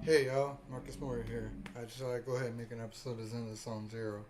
Hey y'all, Marcus Moore here. I just thought I'd go ahead and make an episode of Zenless on Zero.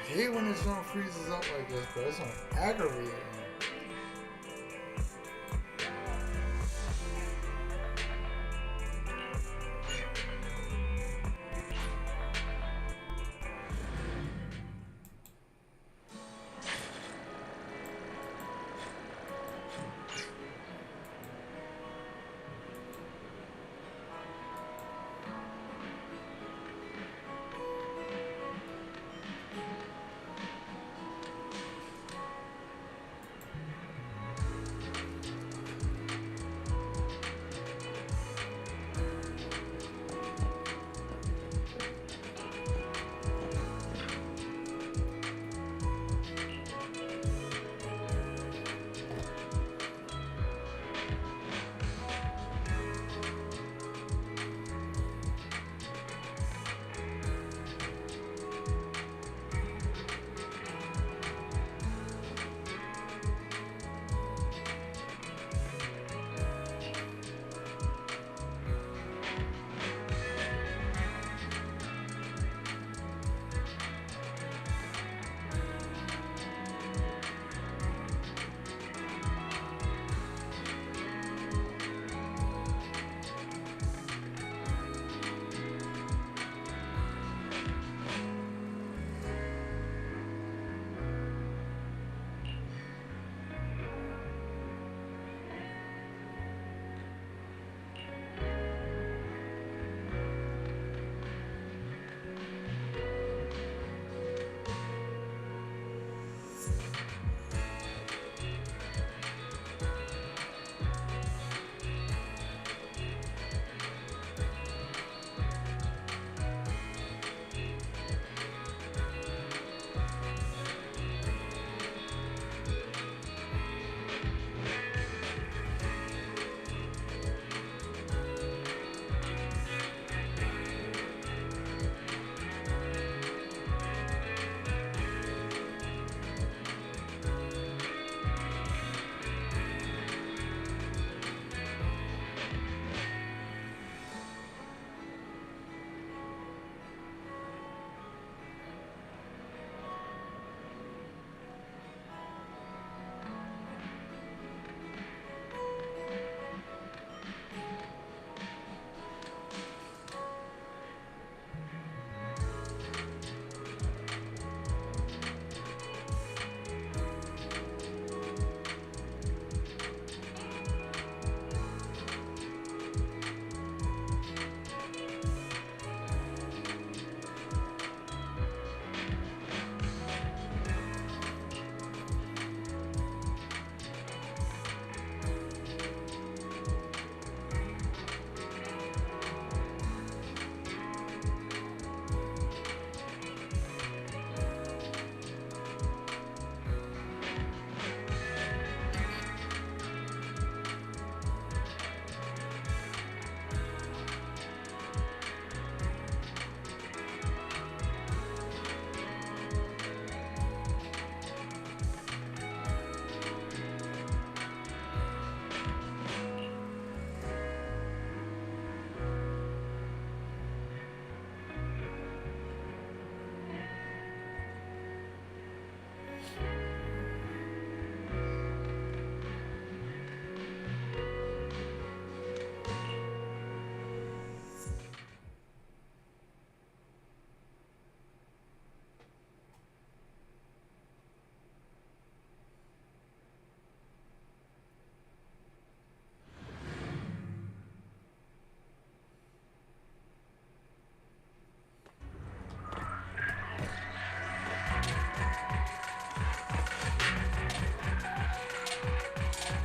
I hate when this jump freezes up like this, but it's aggravating.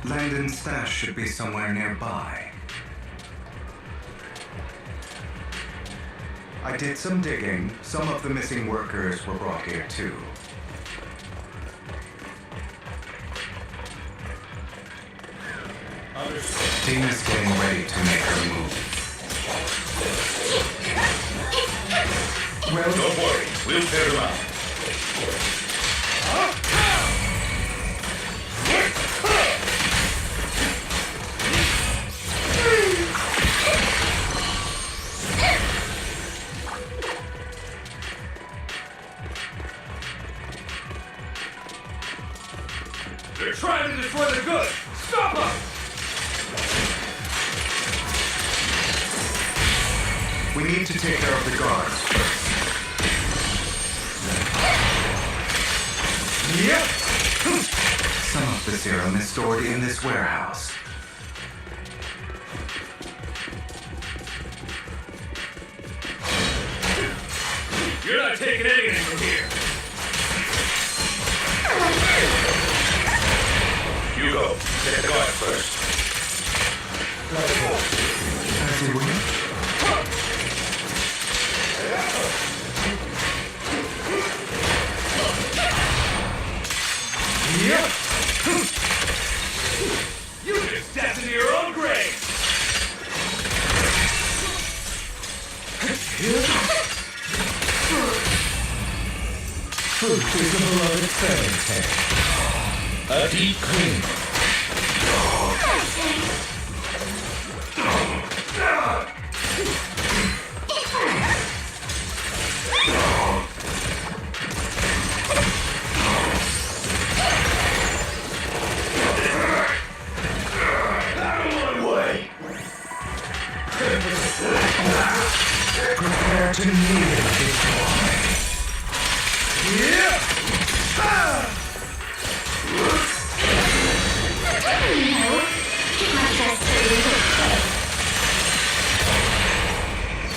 Landon's stash should be somewhere nearby. I did some digging. Some of the missing workers were brought here too. Tina's getting ready to make her move. Well, don't worry. We'll tear them out. They're trying to destroy the goods! Stop them! We need to take care of the guards first. Yep! Some of the serum is stored in this warehouse. You're not taking anything from here! You go. Get the guards first. As you will. Yep! You just stepped into your own grave! Fruit is a beloved fairy tale. A deep clean. Prepare to kneel before me.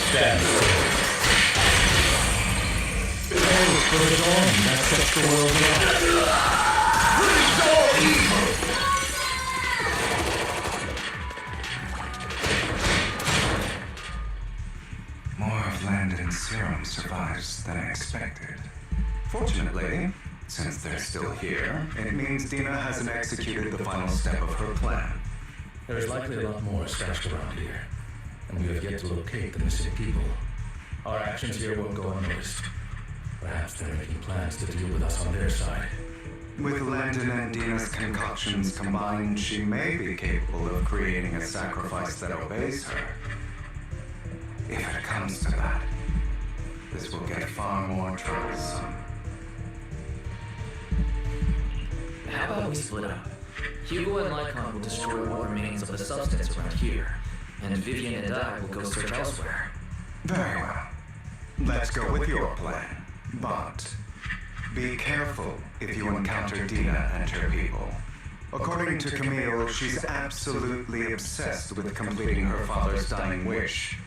Stand still. Praise for the dawn that sets the world alive. More of Landon's serum survives than I expected. Fortunately, since they're still here, it means Dina hasn't executed the final step of her plan. There is likely a lot more stashed around here, and we have yet to locate the missing people. Our actions here won't go unnoticed. Perhaps they're making plans to deal with us on their side. With Landon and Dina's concoctions combined, she may be capable of creating a sacrifice that obeys her. If it comes to that, this will get far more troublesome. How about we split up? Hugo and Lycon will destroy what remains of the substance around here, and Vivian and I will go search elsewhere. Very well. Let's go with your plan. But be careful if you encounter Dina and her people. According to Camille, she's absolutely obsessed with completing her father's dying wish.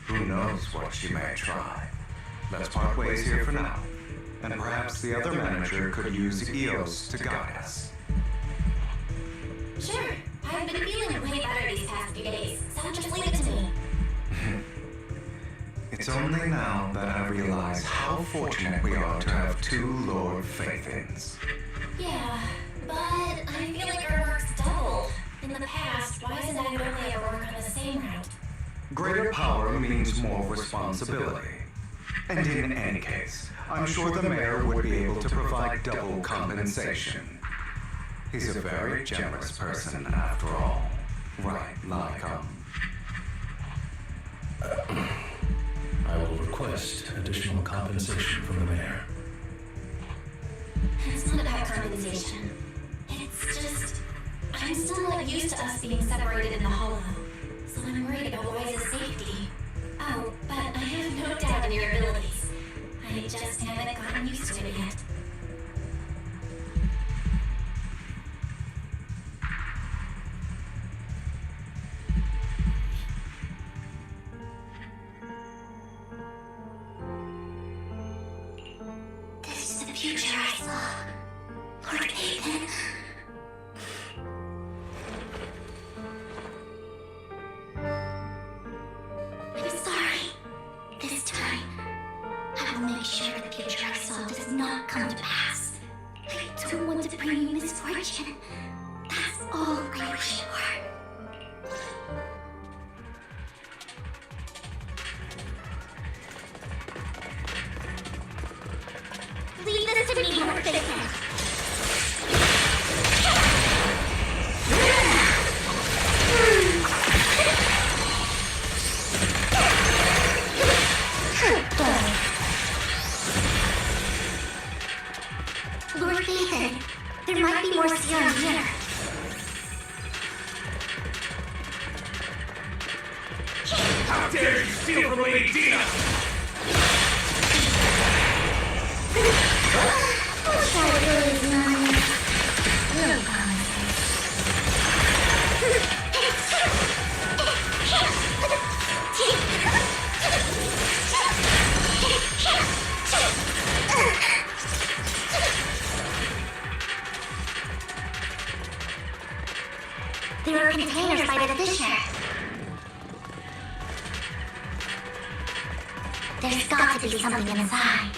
Who knows what she may try. Let's part ways here for now. And perhaps the other manager could use EOS to guide us. Sure. I've been feeling way better these past few days, so just leave it to me. It's only now that I realize how fortunate we are to have two Lord Faithins. Yeah, but I feel like our work's doubled. In the past, why isn't that only our work on the same route? Greater power means more responsibility. And in any case, I'm sure the mayor would be able to provide double compensation. He's a very generous person after all. Right, Lycon? I will request additional compensation from the mayor. It's not about compensation. It's just... I'm still not used to us being separated in the hollow. So I'm worried about Wise's safety. Oh, but I have no doubt in your abilities. I just haven't gotten used to it yet. This is the future I saw. Lord Aiden. someone to bring you misfortune. That's all I wish for. Leave this to me, more thickness. Lord Nathan, there might be more serum here. How dare you steal from Lady Dina! That really is not real common There are containers by the fissure. There's got to be something inside.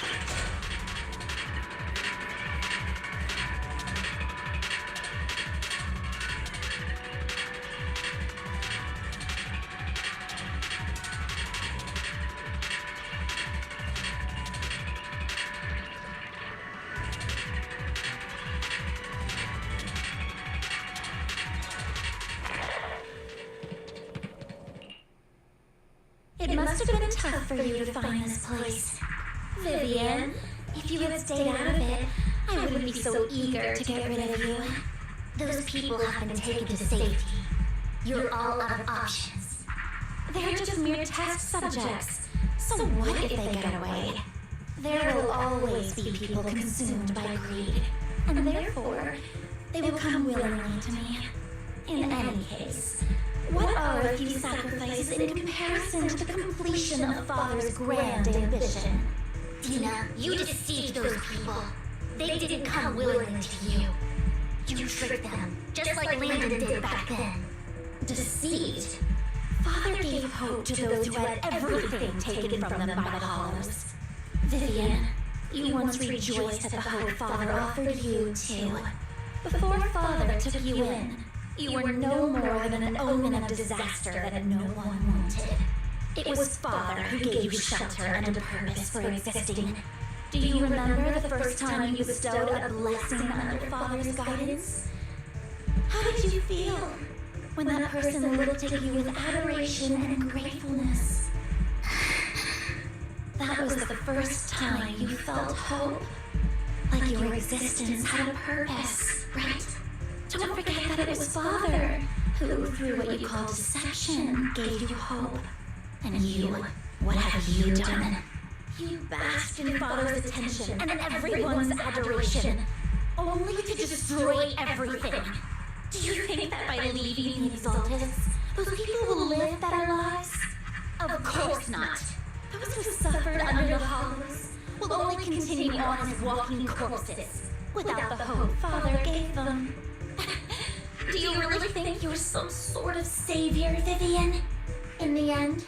It must have been tough for you to find this place. Vivian, if you had stayed out of it, I wouldn't be so eager to get rid of you. Those people have been taken to safety. You're all out of options. They're just mere test subjects. So what if they get away? There will always be people consumed by greed, and therefore, they will come willingly to me. In any case, what are a few sacrifices in comparison to the completion of Father's grand ambition? Dina, you deceived those people. They didn't come willingly to you. You tricked them, just like Landon did back then. Deceived? Father gave hope to those who had everything taken from them by the Hollows. Vivian, you once rejoiced at the hope Father offered you, too. Before Father took you in, you were no more than an omen of disaster that no one wanted. It was Father who gave you shelter and a purpose for existing. Do you remember the first time you bestowed a blessing under Father's guidance? How did you feel when that person looked at you with adoration and gratefulness? That was the first time you felt hope, like your existence had a purpose, right? Don't forget that it was Father who, through what you call deception, gave you hope. And you, what have you done? You basked in Father's attention and everyone's adoration, only to destroy everything. Do you think that by leaving the Exaltus, those people will live better lives? Of course not. Those who suffered under the Hollows will only continue on as walking corpses, without the hope Father gave them. Do you really think you're some sort of savior, Vivian? In the end,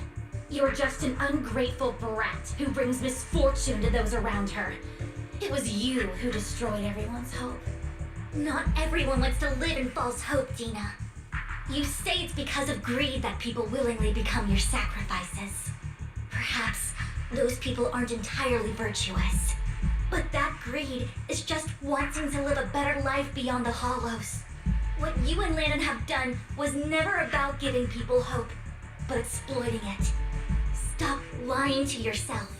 you're just an ungrateful brat who brings misfortune to those around her. It was you who destroyed everyone's hope. Not everyone likes to live in false hope, Dina. You say it's because of greed that people willingly become your sacrifices. Perhaps those people aren't entirely virtuous. But that greed is just wanting to live a better life beyond the Hollows. What you and Landon have done was never about giving people hope, but exploiting it. Stop lying to yourself.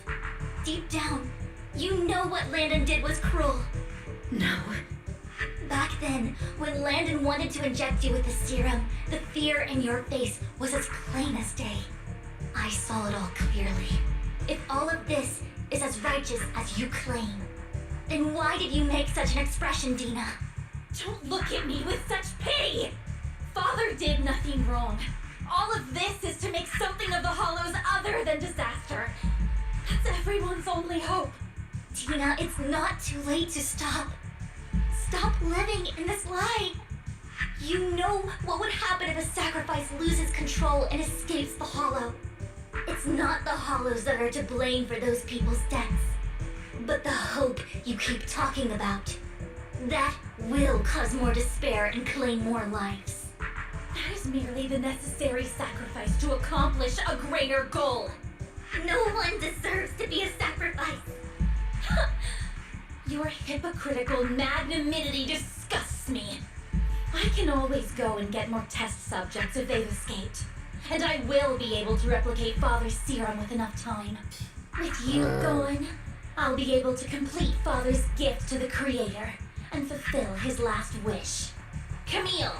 Deep down, you know what Landon did was cruel. No. Back then, when Landon wanted to inject you with the serum, the fear in your face was as plain as day. I saw it all clearly. If all of this is as righteous as you claim, then why did you make such an expression, Dina? Don't look at me with such pity! Father did nothing wrong. All of this is to make something of the Hollows other than disaster. That's everyone's only hope. Dina, it's not too late to stop. Stop living in this lie. You know what would happen if a sacrifice loses control and escapes the Hollow. It's not the Hollows that are to blame for those people's deaths, but the hope you keep talking about. That will cause more despair and claim more lives. That is merely the necessary sacrifice to accomplish a greater goal. No one deserves to be a sacrifice. Your hypocritical magnanimity disgusts me. I can always go and get more test subjects if they've escaped. And I will be able to replicate Father's serum with enough time. With you gone, I'll be able to complete Father's gift to the Creator and fulfill his last wish. Camille,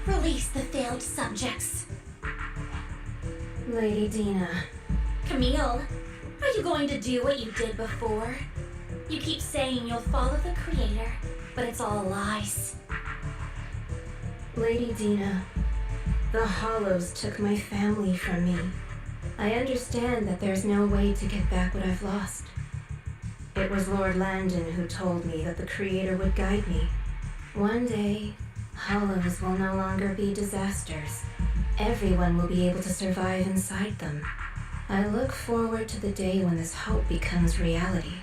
release the failed subjects. Lady Dina. Camille, are you going to do what you did before? You keep saying you'll follow the Creator, but it's all lies. Lady Dina, the Hollows took my family from me. I understand that there's no way to get back what I've lost. It was Lord Landon who told me that the Creator would guide me. One day, Hollows will no longer be disasters. Everyone will be able to survive inside them. I look forward to the day when this hope becomes reality.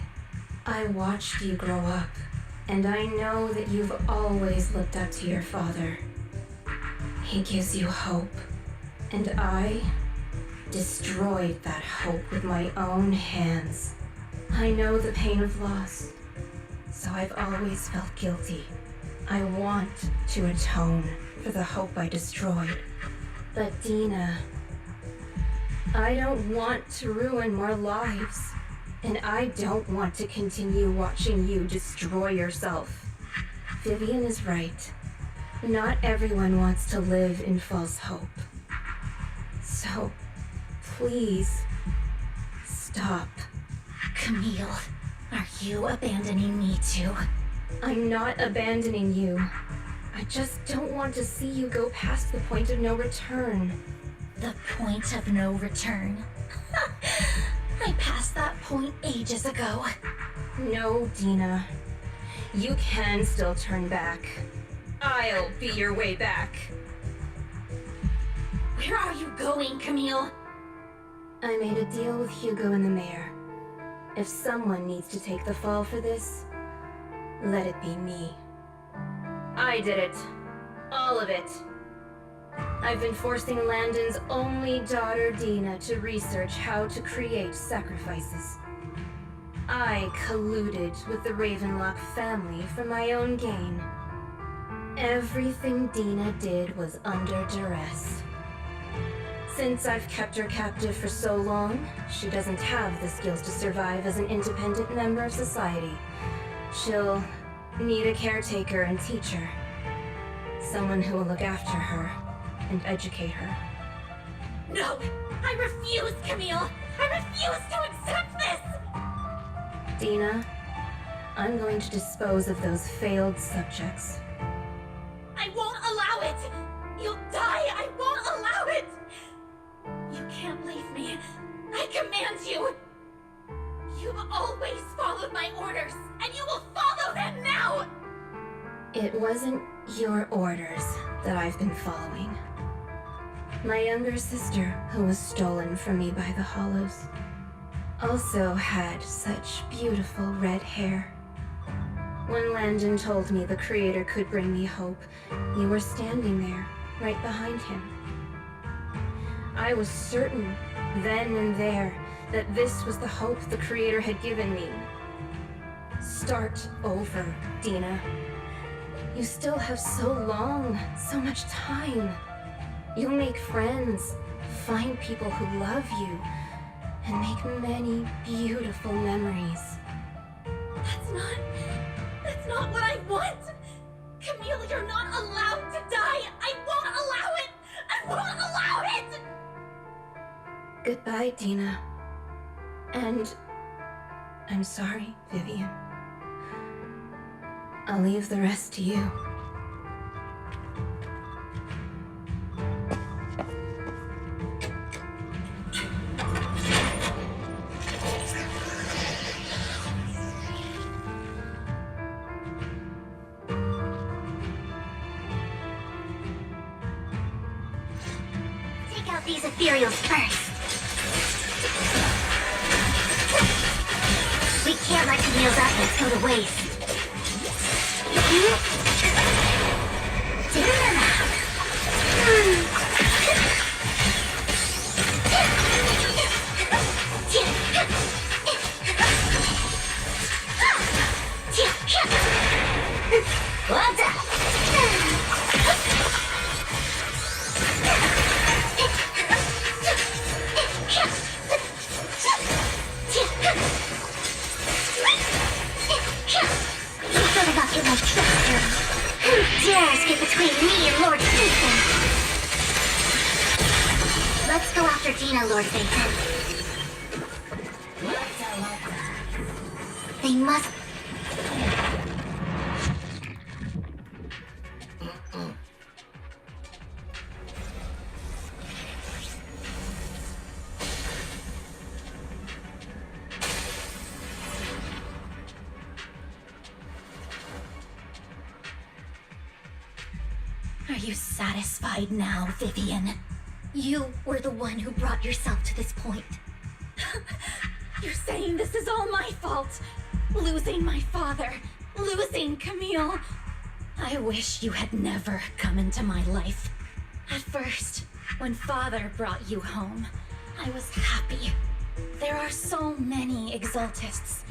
I watched you grow up, and I know that you've always looked up to your father. He gives you hope, and I destroyed that hope with my own hands. I know the pain of loss, so I've always felt guilty. I want to atone for the hope I destroyed. But Dina, I don't want to ruin more lives, and I don't want to continue watching you destroy yourself. Vivian is right. Not everyone wants to live in false hope. So, please, stop. Camille, are you abandoning me too? I'm not abandoning you. I just don't want to see you go past the point of no return. The point of no return. I passed that point ages ago. No, Dina. You can still turn back. I'll be your way back. Where are you going, Camille? I made a deal with Hugo and the mayor. If someone needs to take the fall for this, let it be me. I did it. All of it. I've been forcing Landon's only daughter, Dina, to research how to create sacrifices. I colluded with the Ravenlock family for my own gain. Everything Dina did was under duress. Since I've kept her captive for so long, she doesn't have the skills to survive as an independent member of society. She'll need a caretaker and teacher. Someone who will look after her and educate her. No! I refuse, Camille! I refuse to accept this! Dina, I'm going to dispose of those failed subjects. I won't allow it! You'll die! I won't allow it! You can't leave me. I command you! You've always followed my orders, and you will follow them now! It wasn't your orders that I've been following. My younger sister, who was stolen from me by the Hollows, also had such beautiful red hair. When Landon told me the Creator could bring me hope, you were standing there, right behind him. I was certain, then and there, that this was the hope the Creator had given me. Start over, Dina. You still have so long, so much time. You'll make friends, find people who love you, and make many beautiful memories. That's not what I want! Camille, you're not allowed to die! I won't allow it! I won't allow it! Goodbye, Dina. And I'm sorry, Vivian. I'll leave the rest to you. Take out these ethereals first. We can't let Camille's efforts go to waste. Who dares get between me and Lord Phaethon? Let's go after Dina, Lord Phaethon. They must... Are you satisfied now, Vivian? You were the one who brought yourself to this point. You're saying this is all my fault? Losing my father, losing Camille. I wish you had never come into my life. At first, when Father brought you home, I was happy. There are so many Exaltists,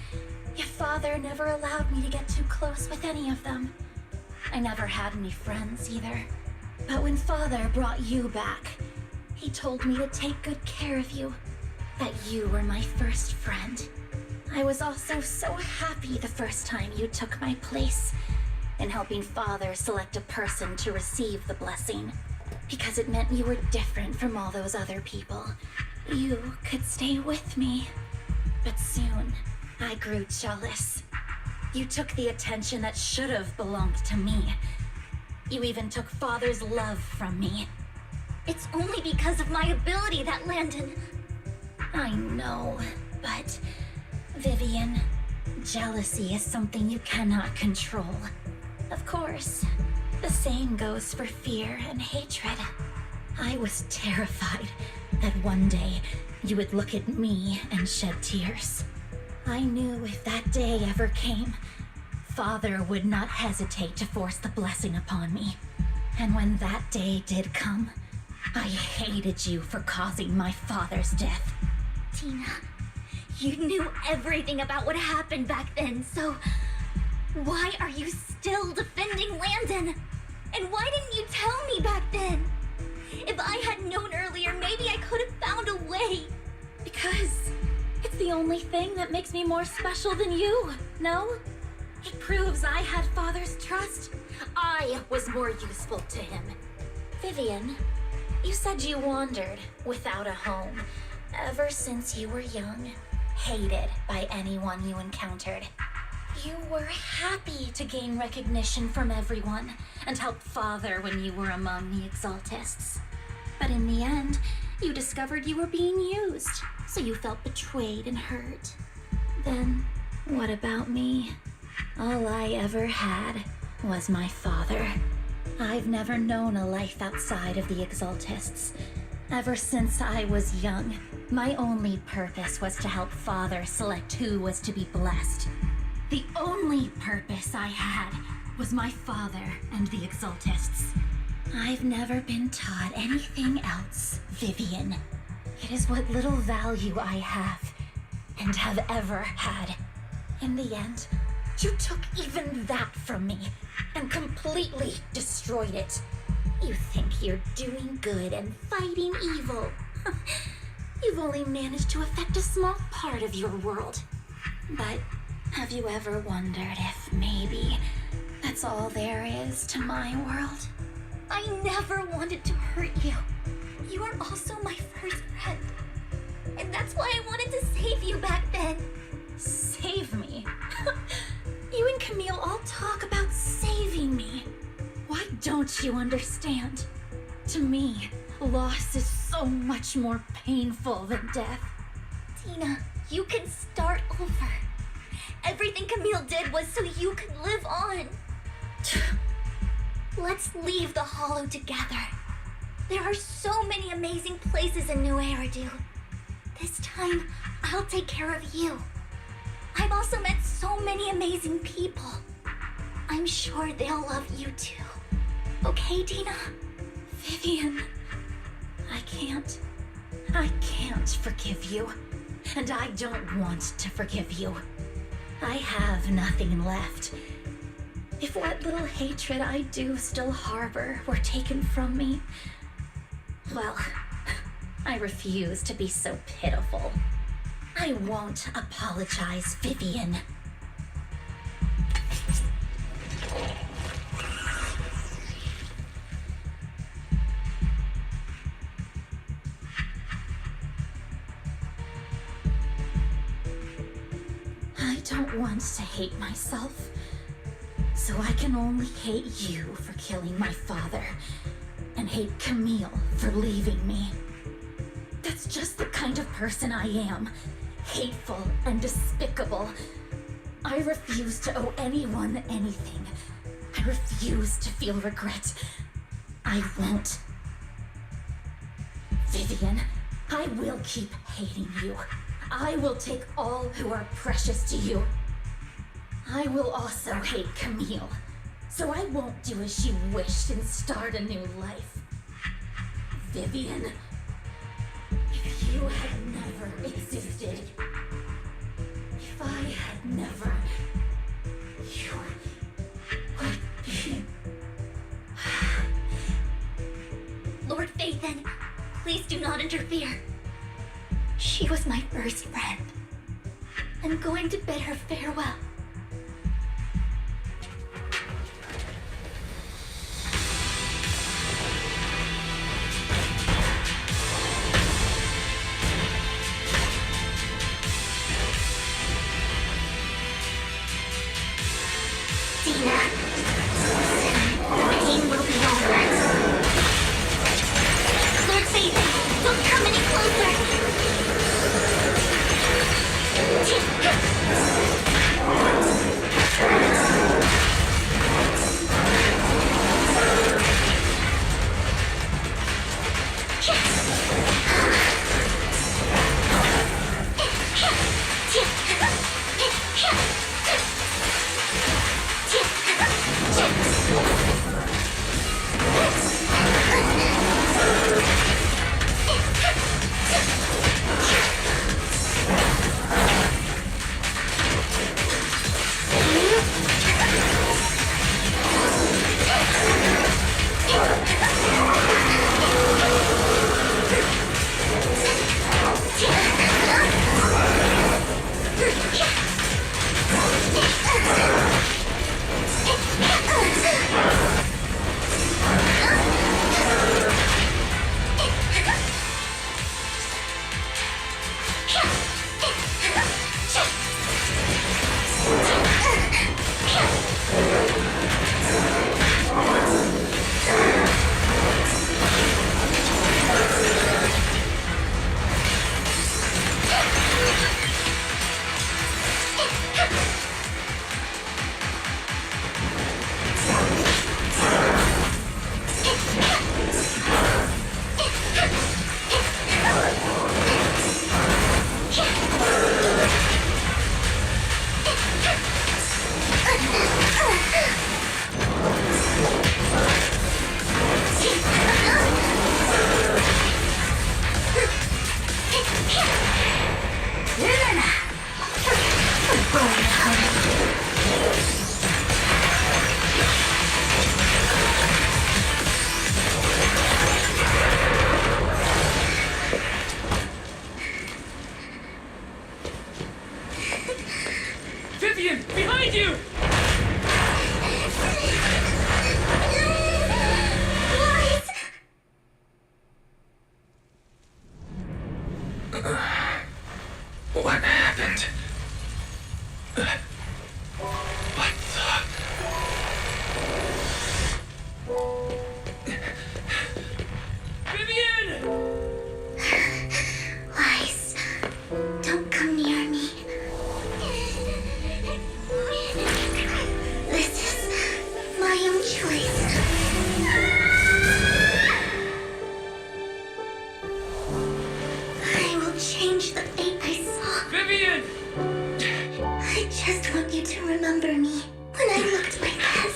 yet Father never allowed me to get too close with any of them. I never had any friends either. But when Father brought you back, he told me to take good care of you, that you were my first friend. I was also so happy the first time you took my place in helping Father select a person to receive the blessing, because it meant you were different from all those other people. You could stay with me. But soon, I grew jealous. You took the attention that should have belonged to me. You even took Father's love from me. It's only because of my ability that Landon... I know, but... Vivian, jealousy is something you cannot control. Of course, the same goes for fear and hatred. I was terrified that one day you would look at me and shed tears. I knew if that day ever came, Father would not hesitate to force the blessing upon me. And when that day did come, I hated you for causing my father's death. Tina, you knew everything about what happened back then, so... why are you still defending Landon? And why didn't you tell me back then? If I had known earlier, maybe I could have found a way. Because it's the only thing that makes me more special than you, no? It proves I had Father's trust. I was more useful to him. Vivian, you said you wandered without a home ever since you were young, hated by anyone you encountered. You were happy to gain recognition from everyone and help Father when you were among the Exaltists. But in the end, you discovered you were being used, so you felt betrayed and hurt. Then, what about me? All I ever had was my father. I've never known a life outside of the Exaltists. Ever since I was young, my only purpose was to help Father select who was to be blessed. The only purpose I had was my father and the Exaltists. I've never been taught anything else, Vivian. It is what little value I have, and have ever had. In the end, you took even that from me, and completely destroyed it. You think you're doing good and fighting evil. You've only managed to affect a small part of your world. But have you ever wondered if maybe that's all there is to my world? I never wanted to hurt you. You are also my first friend. And that's why I wanted to save you back then. Save me? You and Camille all talk about saving me. Why don't you understand? To me, loss is so much more painful than death. Tina, you can start over. Everything Camille did was so you could live on. Let's leave the Hollow together. There are so many amazing places in New Eridu. This time, I'll take care of you. I've also met so many amazing people. I'm sure they'll love you too. Okay, Dina? Vivian, I can't forgive you. And I don't want to forgive you. I have nothing left. If what little hatred I do still harbor were taken from me, well, I refuse to be so pitiful. I won't apologize, Vivian. I don't want to hate myself, so I can only hate you for killing my father, and hate Camille for leaving me. That's just the kind of person I am. Hateful and despicable. I refuse to owe anyone anything. I refuse to feel regret. I won't. Vivian, I will keep hating you. I will take all who are precious to you. I will also hate Camille, so I won't do as she wished and start a new life. Vivian, if you had never existed, if I had never, you would be... Lord Phaethon, please do not interfere. She was my first friend. I'm going to bid her farewell. Dina, the pain will be over. Lord Phaethon, don't come any closer. Vivian, behind you! What happened? What the... Vivian! Lies. Don't come near me. This is my own choice. I will change the fate I saw. Vivian! I just want you to remember me when I looked like that.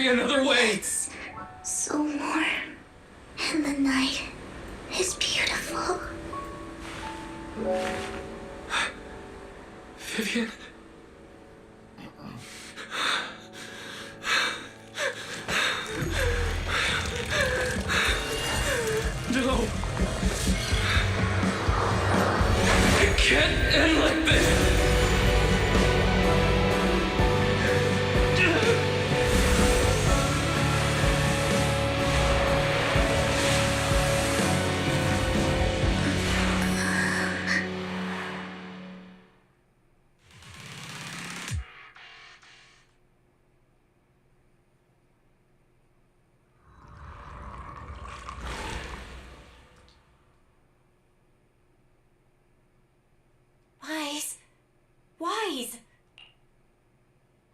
be another way. It's so warm, and the night is beautiful. Vivian? No! It can't end like this!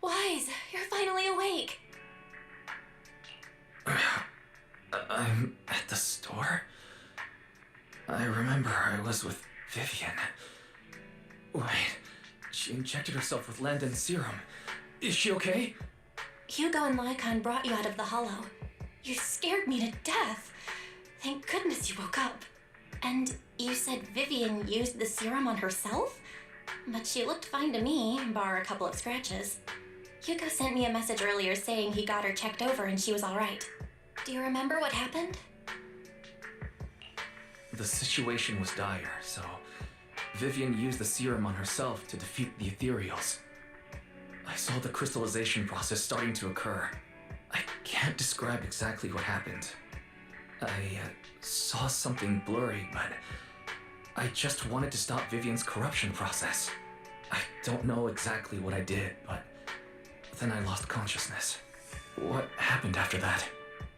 Wise, you're finally awake. I'm at the store? I remember I was with Vivian. Wait, she injected herself with Landon's serum. Is she okay? Hugo and Lycon brought you out of the hollow. You scared me to death. Thank goodness you woke up. And you said Vivian used the serum on herself? But she looked fine to me, bar a couple of scratches. Hugo sent me a message earlier saying he got her checked over and she was all right. Do you remember what happened? The situation was dire, so Vivian used the serum on herself to defeat the ethereals. I saw the crystallization process starting to occur. I can't describe exactly what happened. I saw something blurry, but I just wanted to stop Vivian's corruption process. I don't know exactly what I did, but then I lost consciousness. What happened after that?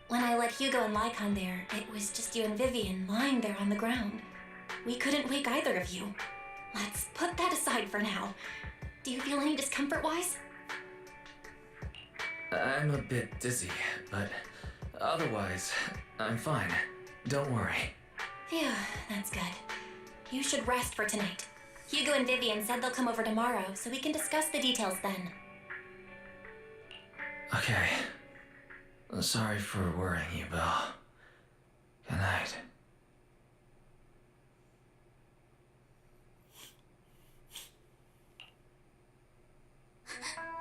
When I let Hugo and Lycon there, it was just you and Vivian lying there on the ground. We couldn't wake either of you. Let's put that aside for now. Do you feel any discomfort-wise? I'm a bit dizzy, but otherwise, I'm fine. Don't worry. Phew, that's good. You should rest for tonight. Hugo and Vivian said they'll come over tomorrow, so we can discuss the details then. Okay. Sorry for worrying you, Belle. Good night.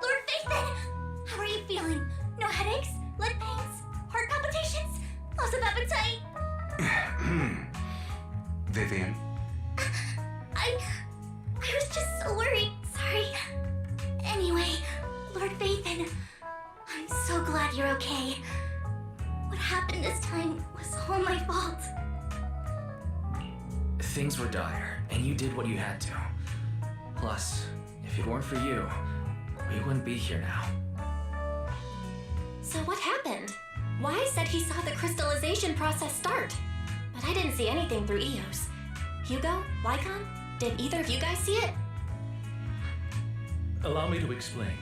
Lord Faithin! How are you feeling? No headaches? Leg pains? Heart palpitations? Loss of appetite? Vivian? I was just so worried. Sorry. Anyway, Lord Faithin, I'm so glad you're okay. What happened this time was all my fault. Things were dire, and you did what you had to. Plus, if it weren't for you, we wouldn't be here now. So what happened? Wise said he saw the crystallization process start, but I didn't see anything through EOS. Hugo? Lycon? Did either of you guys see it? Allow me to explain.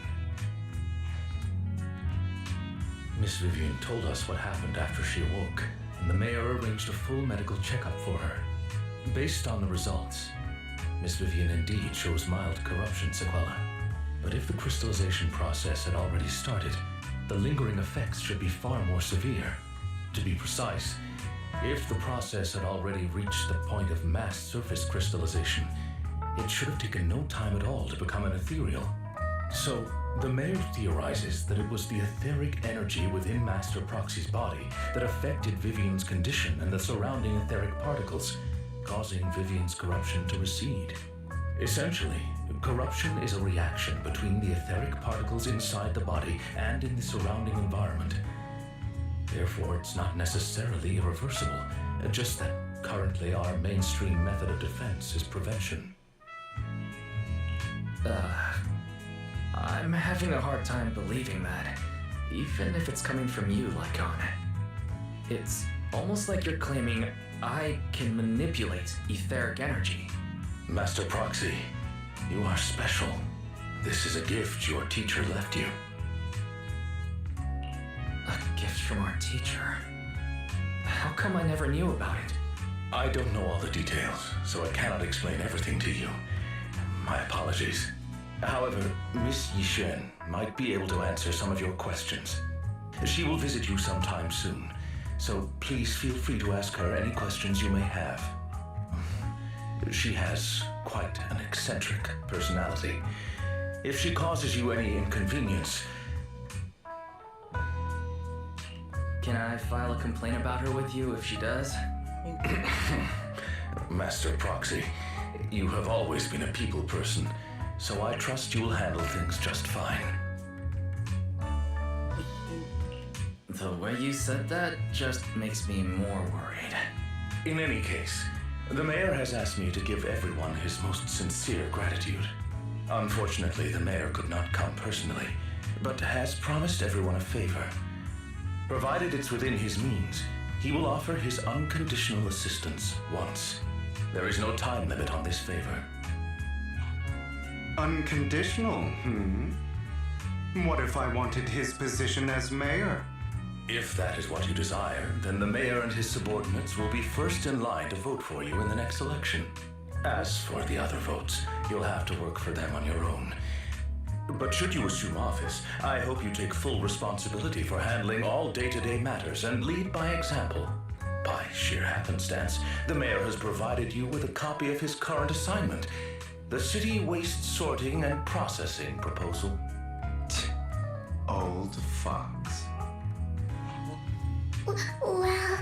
Miss Vivian told us what happened after she awoke, and the mayor arranged a full medical checkup for her. Based on the results, Miss Vivian indeed shows mild corruption sequelae. But if the crystallization process had already started, the lingering effects should be far more severe. To be precise, if the process had already reached the point of mass surface crystallization, it should have taken no time at all to become an ethereal. So, the mayor theorizes that it was the etheric energy within Master Proxy's body that affected Vivian's condition and the surrounding etheric particles, causing Vivian's corruption to recede. Essentially, corruption is a reaction between the etheric particles inside the body and in the surrounding environment. Therefore, it's not necessarily irreversible, just that currently our mainstream method of defense is prevention. I'm having a hard time believing that, even if it's coming from you, Lycon. It's almost like you're claiming I can manipulate etheric energy. Master Proxy, you are special. This is a gift your teacher left you. A gift from our teacher? How come I never knew about it? I don't know all the details, so I cannot explain everything to you. My apologies. However, Miss Yishen might be able to answer some of your questions. She will visit you sometime soon, so please feel free to ask her any questions you may have. She has quite an eccentric personality. If she causes you any inconvenience... Can I file a complaint about her with you if she does? Master Proxy, you have always been a people person, so I trust you will handle things just fine. The way you said that just makes me more worried. In any case, the mayor has asked me to give everyone his most sincere gratitude. Unfortunately, the mayor could not come personally, but has promised everyone a favor. Provided it's within his means, he will offer his unconditional assistance once. There is no time limit on this favor. Unconditional, What if I wanted his position as mayor? If that is what you desire, then the mayor and his subordinates will be first in line to vote for you in the next election. As for the other votes, you'll have to work for them on your own. But should you assume office, I hope you take full responsibility for handling all day-to-day matters and lead by example. By sheer happenstance, the mayor has provided you with a copy of his current assignment, the City Waste Sorting and Processing Proposal. Old fox. Well,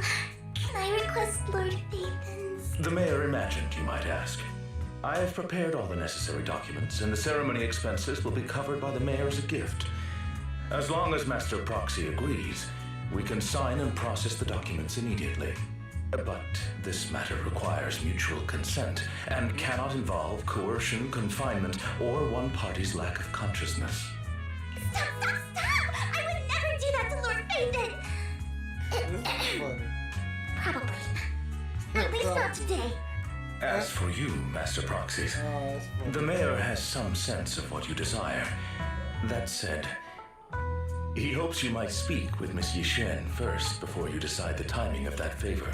can I request Lord Phaethon's? The mayor imagined you might ask. I have prepared all the necessary documents, and the ceremony expenses will be covered by the mayor as a gift. As long as Master Proxy agrees, we can sign and process the documents immediately. But this matter requires mutual consent and cannot involve coercion, confinement, or one party's lack of consciousness. Stop! I would never do that to Lord Phaethon! This is funny. Probably. At least not today. As for you, Master Proxies, That's funny. the mayor has some sense of what you desire. That said, he hopes you might speak with Miss Yishen first before you decide the timing of that favor.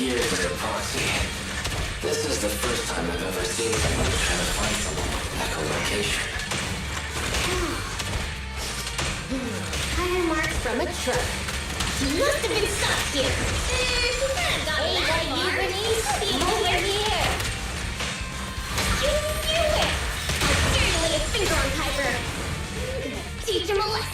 years as a proxy. This is the first time I've ever seen someone trying to find someone's echolocation. Tire marks from a truck. He must have been stuck here. He could have gotten that far. Hey, Bernice, over here. You knew it! How dare you lay a finger on Piper? I'm gonna teach him a lesson.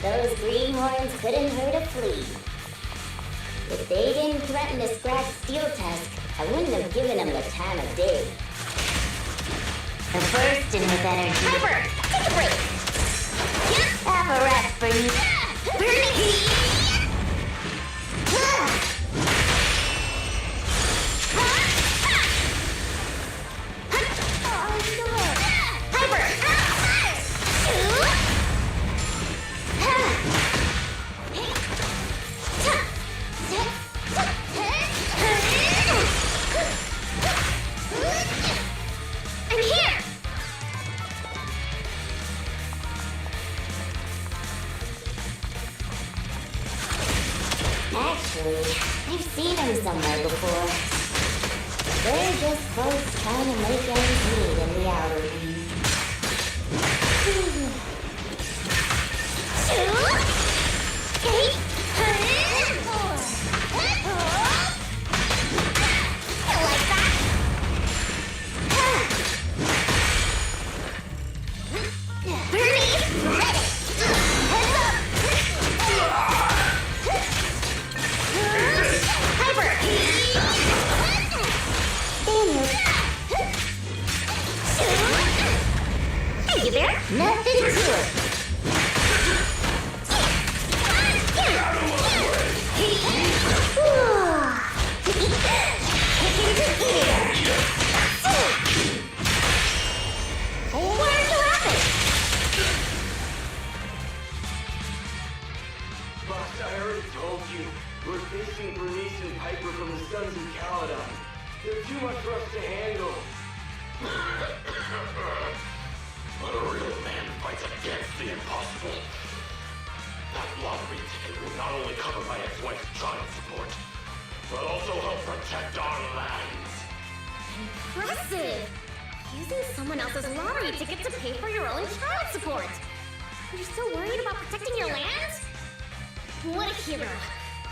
Those greenhorns couldn't hurt a flea. If they didn't threaten to scratch Steel Tusk, I wouldn't have given them the time of day. The bursting with energy. Piper, take a break. Have a rest, Bernice. Bernice! Actually, I've seen them somewhere before. They're just folks trying to make ends meet in the outer ring. You there? Nothing to it. Where'd you have it? Boss, I already told you. We're facing Bernice and Piper from the Sons of Caledon. They're too much for us to handle. But a real man fights against the impossible. That lottery ticket will not only cover my ex-wife's child support, but also help protect our lands. Impressive! Using someone else's lottery ticket to pay for your own child support! You're so worried about protecting your land? What a hero!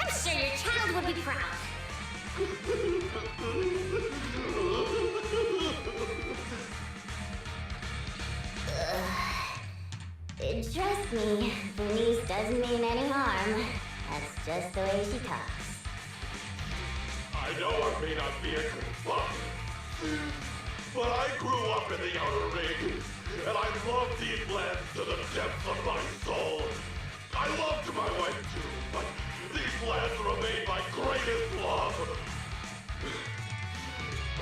I'm sure your child would be proud! Trust me, Bernice doesn't mean any harm. That's just the way she talks. I know I may not be a good father, but I grew up in the Outer Ring, and I love these lands to the depths of my soul. I loved my wife too, but these lands remain my greatest love.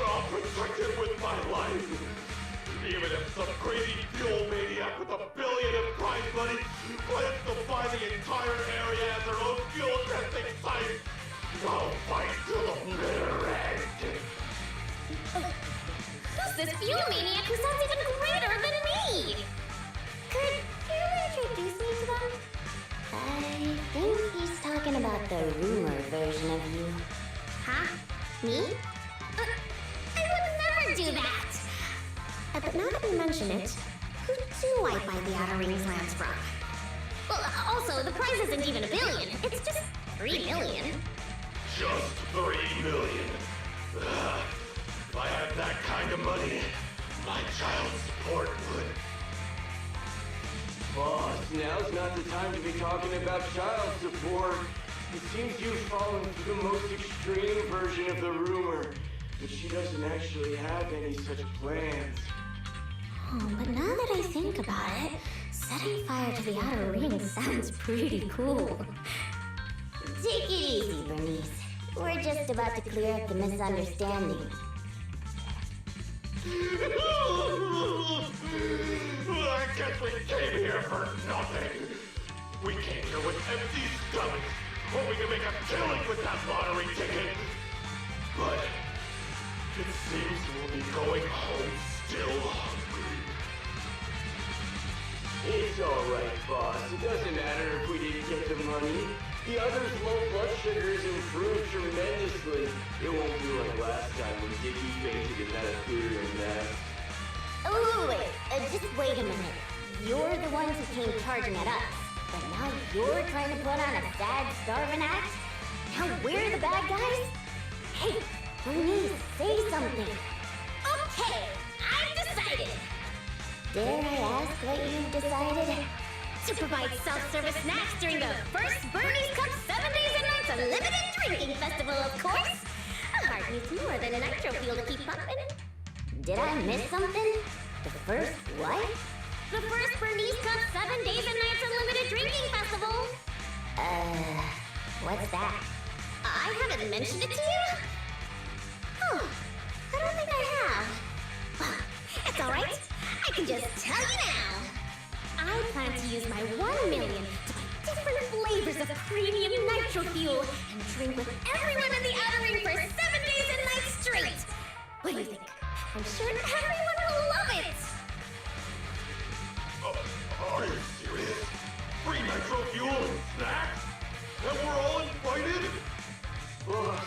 I'll protect it with my life. Even if some crazy fuel maniac with $1 billion in prize money plans to buy the entire area as their own fuel testing site, I'll fight to the bitter end. Who's this fuel maniac who sounds even greater than me? Could you introduce me to them? I think he's talking about the rumor version of you. Huh? Me? I would never do that! But now that you mention it, who do I buy the Outer Rings lands from? Well, also, the prize isn't even $1 billion. It's just $3 million. Just $3 million. If I had that kind of money, my child support would. Boss, now's not the time to be talking about child support. It seems you've fallen for the most extreme version of the rumor, but she doesn't actually have any such plans. Oh, but now that I think about it, setting fire to the Outer Ring sounds pretty cool. Take it easy, Bernice. We're just about to clear up the misunderstanding. I guess we came here for nothing. We came here with empty stomachs, hoping to make a killing with that lottery ticket. But it seems we'll be going home still hungry. It's alright, boss. It doesn't matter if we didn't get the money. The other's low blood sugar has improved tremendously. It won't be like last time when Dickie fainted in that ethereal nest. Oh, wait. Just wait a minute. You're the ones who came charging at us. But now you're trying to put on a sad, starving act? Now we're the bad guys? Hey, please, say something. Okay, I've decided. Dare I ask what you've decided? To provide self-service snacks during the first Bernie's Cup 7 Days and Nights Unlimited Drinking Festival, of course. A heart needs more than a nitro fuel to keep pumping. Did I miss something? The first what? The first Bernie's Cup 7 Days and Nights Unlimited Drinking Festival. What's that? I haven't mentioned it to you? Oh, I don't think I have. It's alright. I can just tell you now. I plan to use my 1 million to buy different flavors of premium nitro fuel and drink with everyone in the outer ring for 7 days and nights straight. What do you think? I'm sure everyone will love it. Are you serious? Free nitro fuel and snacks? And we're all invited? Boss,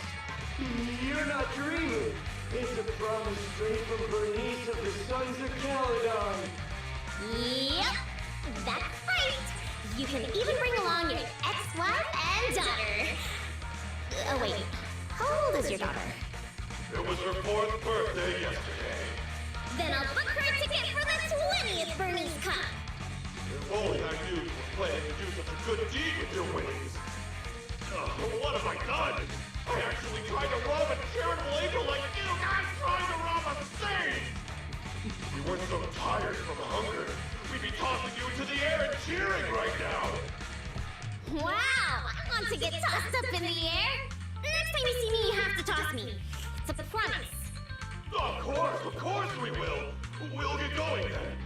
you're not dreaming. It's a promise straight from Bernice of the Sons of Caledon. Yep, that's right. You can even bring along your ex-wife and daughter. Oh wait, how old is your daughter? It was her 4th birthday yesterday. Then I'll book her a ticket for the 20th Bernie's Cup. If only I knew you were planning to do such a good deed with your winnings. What have I done? I actually tried to rob a charitable angel like you guys trying to rob a saint! If we weren't so tired from hunger, we'd be tossing you into the air and cheering right now! Wow, I want to get tossed up in the air. Next time you see me, you have to toss me. It's a promise. Of course we will! We'll get going then!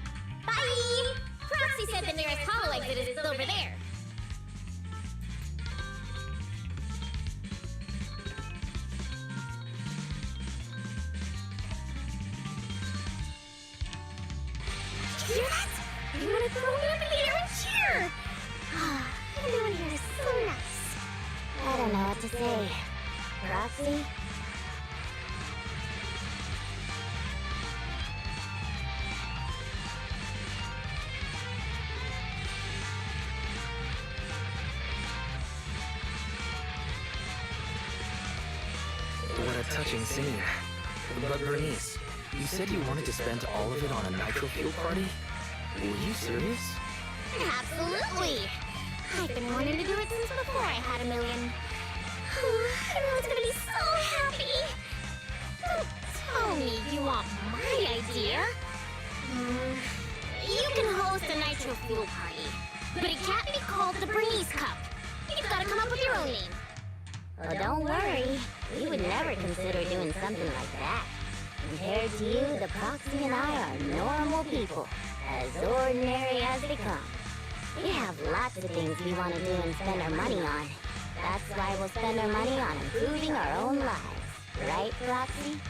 Bye! Proxy said the nearest hollow exit is over there. Hear that? You want to throw me up in the air and cheer! Everyone here is so nice. I don't know what to say. Roxy? What a touching scene. But Bernice, you said you wanted to spend all of it on a nitro fuel party? Were you serious? Absolutely! I've been wanting to do it since before I had $1 million. Everyone's gonna be so happy! Don't tell me you want my idea! You can host a nitro fuel party, but it can't be called the Bernice Cup. You've gotta come up with your own name. Well, don't worry. We would never consider doing something like that. Compared to you, the Proxy and I are normal people, as ordinary as they come. We have lots of things we want to do and spend our money on. That's why we'll spend our money on improving our own lives. Right, Proxy?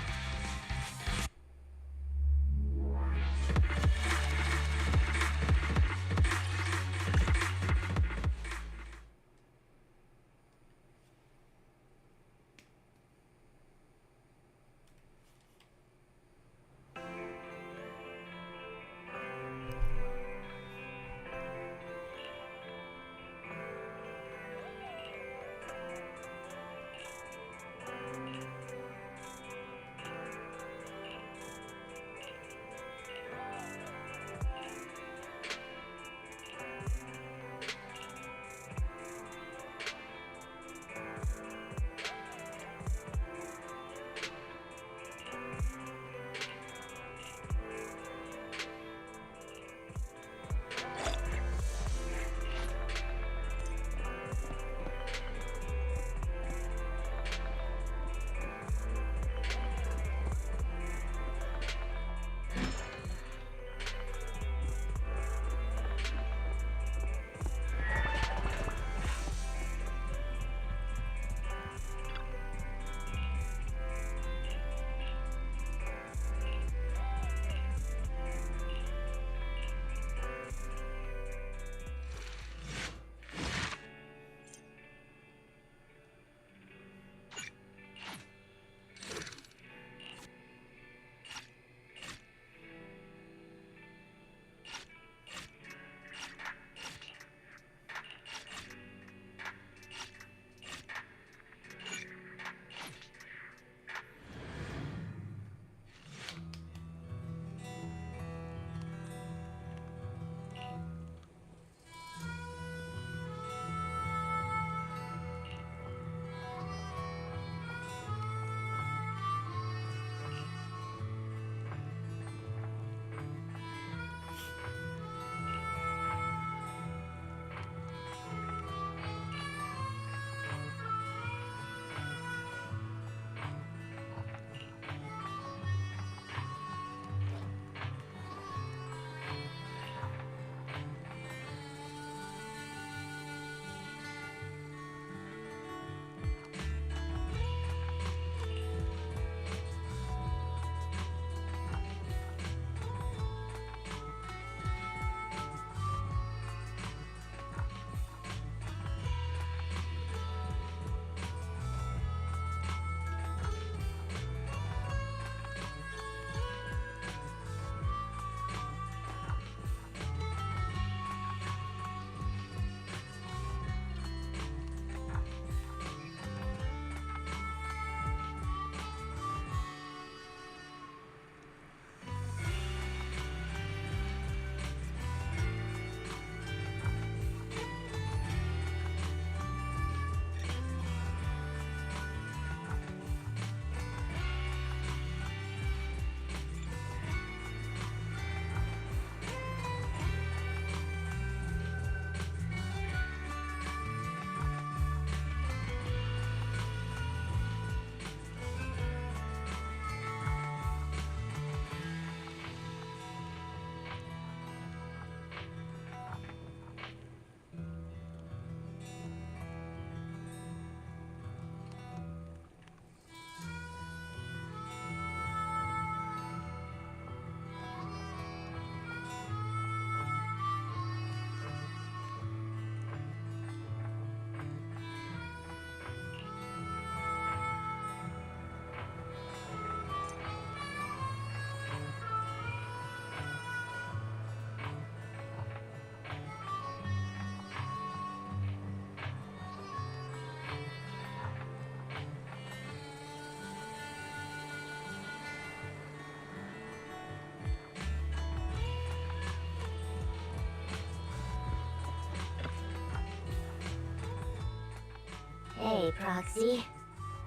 Hey, Proxy.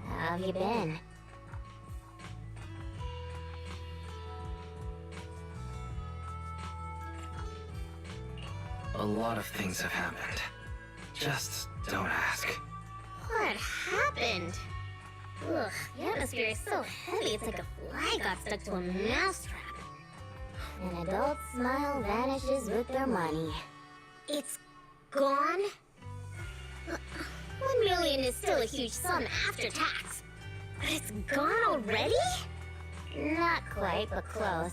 How have you been? A lot of things have happened. Just don't ask. What happened? Ugh, the atmosphere is so heavy it's like a fly got stuck to a mousetrap. An adult's smile vanishes with their money. It's gone? 1 million is still a huge sum after tax. But it's gone already? Not quite, but close.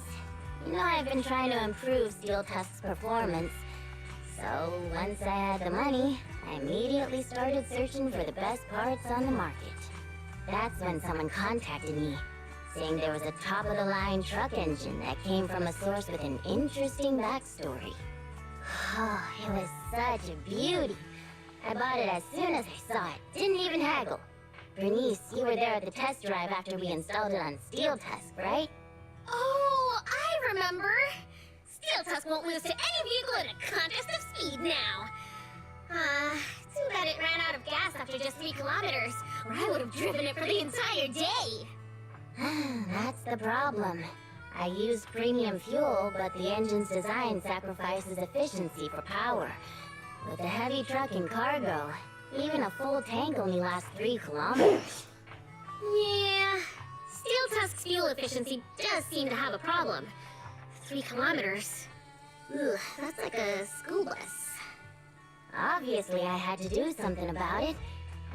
You know, I've been trying to improve Steel Tusk's performance. So, once I had the money, I immediately started searching for the best parts on the market. That's when someone contacted me, saying there was a top-of-the-line truck engine that came from a source with an interesting backstory. Oh, it was such a beauty. I bought it as soon as I saw it. Didn't even haggle. Bernice, you were there at the test drive after we installed it on Steel Tusk, right? Oh, I remember! Steel Tusk won't lose to any vehicle in a contest of speed now. Too bad it ran out of gas after just 3 kilometers, or I would have driven it for the entire day. That's the problem. I used premium fuel, but the engine's design sacrifices efficiency for power. With a heavy truck and cargo, even a full tank only lasts 3 kilometers. Yeah, Steel Tusk's fuel efficiency does seem to have a problem. 3 kilometers. Ugh, that's like a school bus. Obviously, I had to do something about it.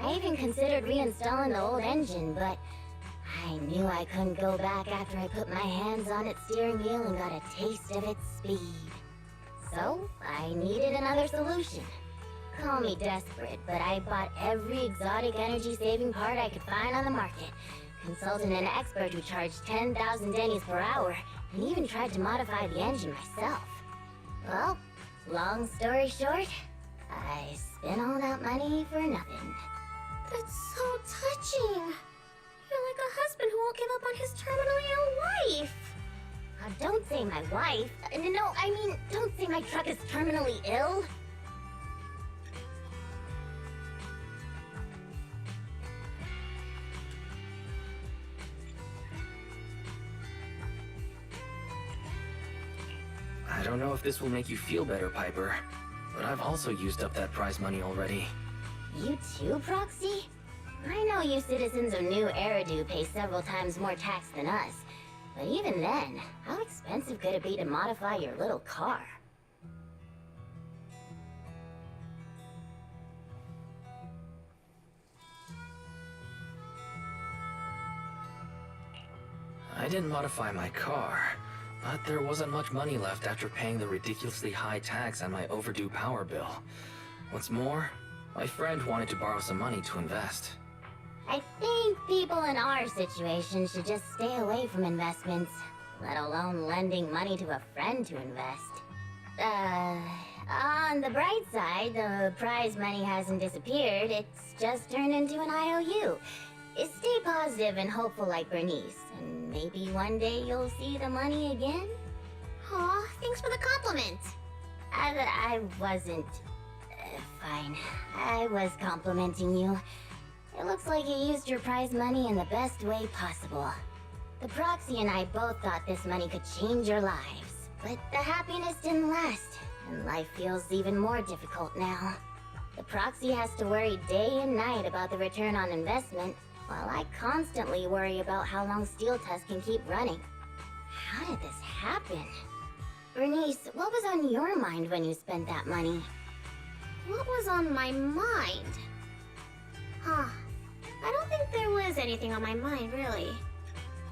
I even considered reinstalling the old engine, but I knew I couldn't go back after I put my hands on its steering wheel and got a taste of its speed. So, I needed another solution. Call me desperate, but I bought every exotic energy-saving part I could find on the market, consulted an expert who charged 10,000 dennies per hour, and even tried to modify the engine myself. Well, long story short, I spent all that money for nothing. That's so touching. You're like a husband who won't give up on his terminally ill wife. Don't say my wife. No, I mean, don't say my truck is terminally ill. I don't know if this will make you feel better, Piper, but I've also used up that prize money already. You too, Proxy? I know you citizens of New Eridu pay several times more tax than us. But even then, how expensive could it be to modify your little car? I didn't modify my car, but there wasn't much money left after paying the ridiculously high tax on my overdue power bill. What's more, my friend wanted to borrow some money to invest. I think people in our situation should just stay away from investments, let alone lending money to a friend to invest. On the bright side, the prize money hasn't disappeared, it's just turned into an IOU. Stay positive and hopeful like Bernice, and maybe one day you'll see the money again? Aw, thanks for the compliment. I wasn't... fine. I was complimenting you. It looks like you used your prize money in the best way possible. The Proxy and I both thought this money could change your lives, but the happiness didn't last, and life feels even more difficult now. The Proxy has to worry day and night about the return on investment, while I constantly worry about how long Steel Tusk can keep running. How did this happen? Bernice, what was on your mind when you spent that money? What was on my mind? Huh. I don't think there was anything on my mind, really.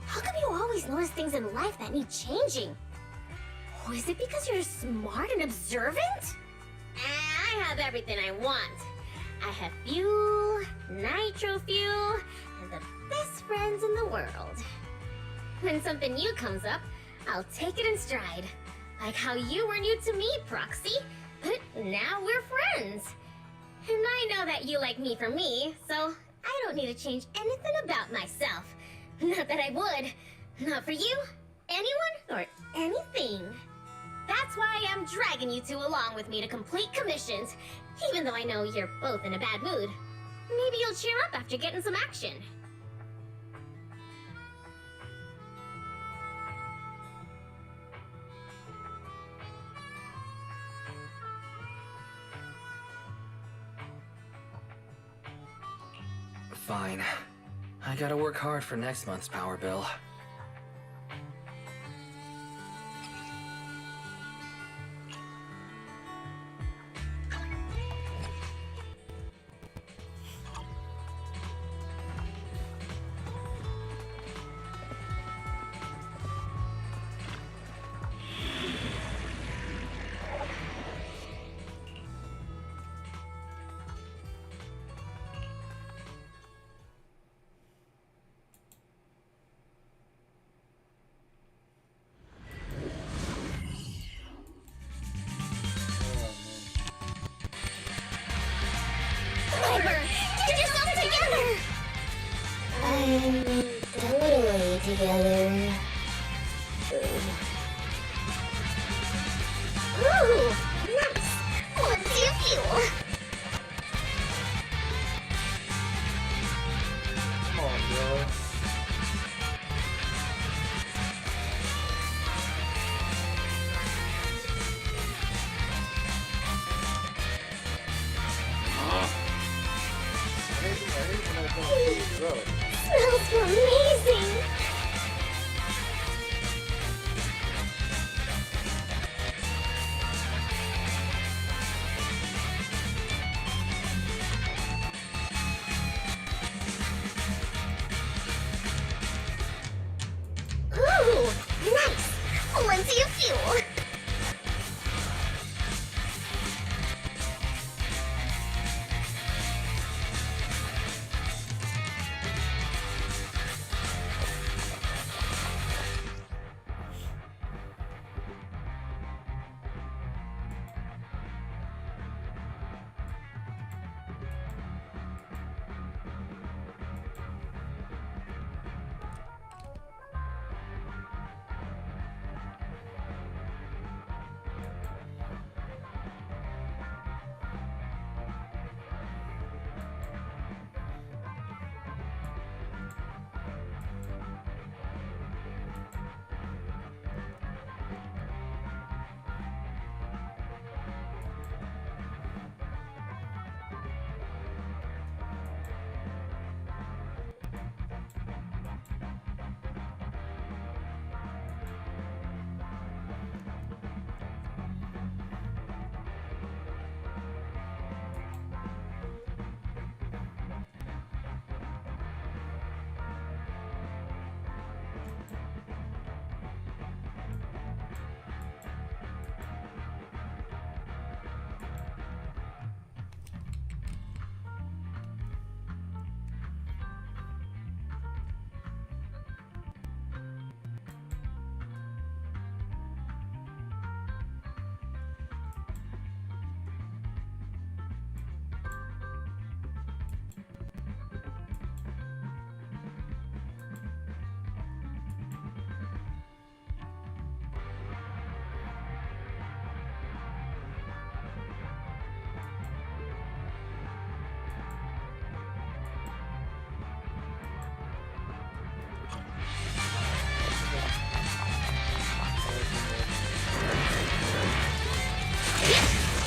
How come you always notice things in life that need changing? Oh, is it because you're smart and observant? I have everything I want. I have fuel, nitro fuel, and the best friends in the world. When something new comes up, I'll take it in stride. Like how you were new to me, Proxy, but now we're friends. And I know that you like me for me, so I don't need to change anything about myself. Not that I would. Not for you, anyone, or anything. That's why I'm dragging you two along with me to complete commissions, even though I know you're both in a bad mood. Maybe you'll cheer up after getting some action. Fine. I gotta work hard for next month's power bill. Piper, get yourself together! I'm totally together. Ooh, nice! Let's see a few! Come on, bro. Smells amazing! Ooh, nice! Let's see a few!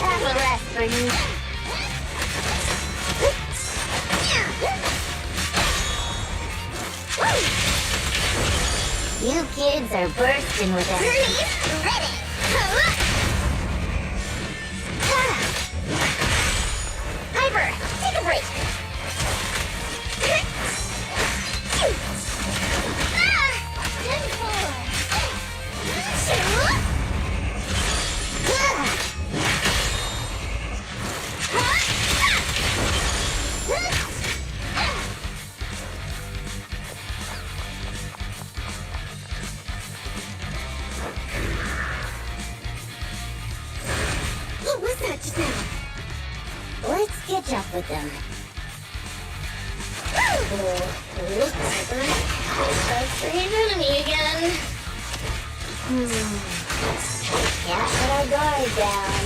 Have a rest for you. You kids are bursting with energy. Ready! Piper, take a break! What was that just now? Let's catch up with them. That's the enemy again. Can't put our guard down.